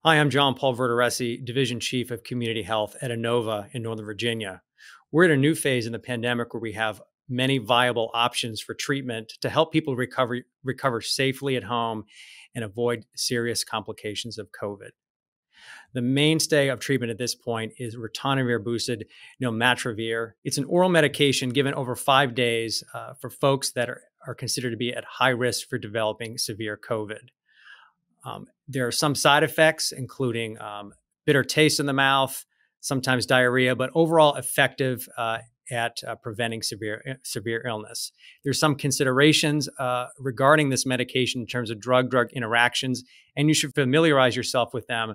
Hi, I'm Paul Verderese, Division Chief of Community Health at Inova in Northern Virginia. We're at a new phase in the pandemic where we have many viable options for treatment to help people recover safely at home and avoid serious complications of COVID. The mainstay of treatment at this point is ritonavir-boosted nirmatrelvir. It's an oral medication given over 5 days for folks that are considered to be at high risk for developing severe COVID. There are some side effects, including bitter taste in the mouth, sometimes diarrhea, but overall effective at preventing severe illness. There's some considerations regarding this medication in terms of drug-drug interactions, and you should familiarize yourself with them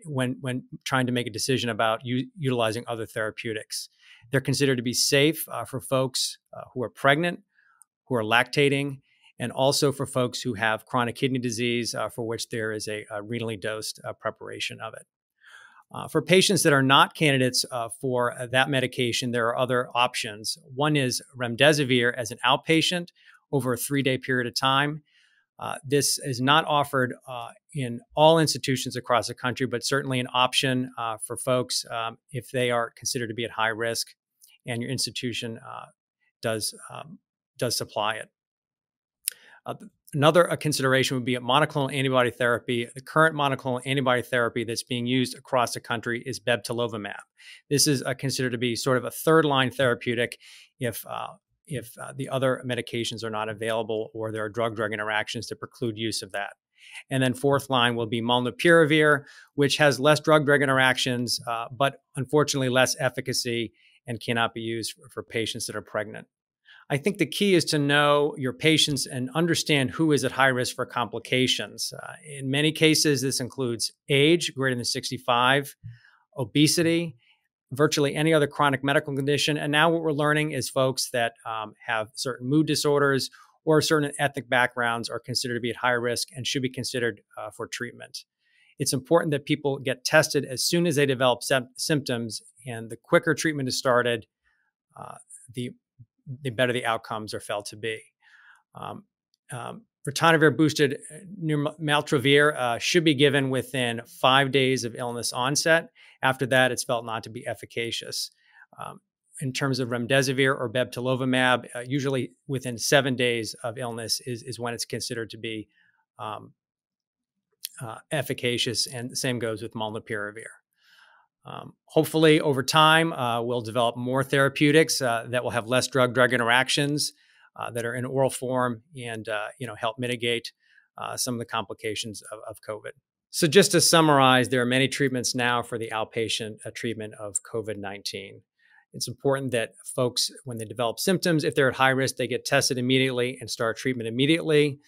when trying to make a decision about utilizing other therapeutics. They're considered to be safe for folks who are pregnant, who are lactating, and also for folks who have chronic kidney disease, for which there is a renally dosed preparation of it. For patients that are not candidates for that medication, there are other options. One is remdesivir as an outpatient over a 3-day period of time. This is not offered in all institutions across the country, but certainly an option for folks if they are considered to be at high risk and your institution does supply it. Another consideration would be a monoclonal antibody therapy. The current monoclonal antibody therapy that's being used across the country is bebtelovimab. This is considered to be sort of a third-line therapeutic if the other medications are not available or there are drug-drug interactions that preclude use of that. And then fourth line will be molnupiravir, which has less drug-drug interactions, but unfortunately less efficacy and cannot be used for patients that are pregnant. I think the key is to know your patients and understand who is at high risk for complications. In many cases, this includes age greater than 65, obesity, virtually any other chronic medical condition. And now what we're learning is folks that have certain mood disorders or certain ethnic backgrounds are considered to be at high risk and should be considered for treatment. It's important that people get tested as soon as they develop symptoms, and the quicker treatment is started, the better the outcomes are felt to be. Ritonavir-boosted nirmatrelvir should be given within 5 days of illness onset. After that, it's felt not to be efficacious. In terms of remdesivir or bebtelovimab, usually within 7 days of illness is when it's considered to be efficacious, and the same goes with molnupiravir. Hopefully, over time, we'll develop more therapeutics that will have less drug-drug interactions that are in oral form and help mitigate some of the complications of COVID. So just to summarize, there are many treatments now for the outpatient treatment of COVID-19. It's important that folks, when they develop symptoms, if they're at high risk, they get tested immediately and start treatment immediately.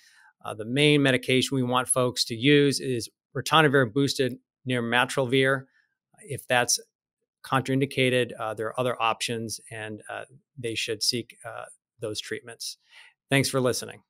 The main medication we want folks to use is ritonavir-boosted nirmatrelvir. If that's contraindicated, there are other options, and they should seek those treatments. Thanks for listening.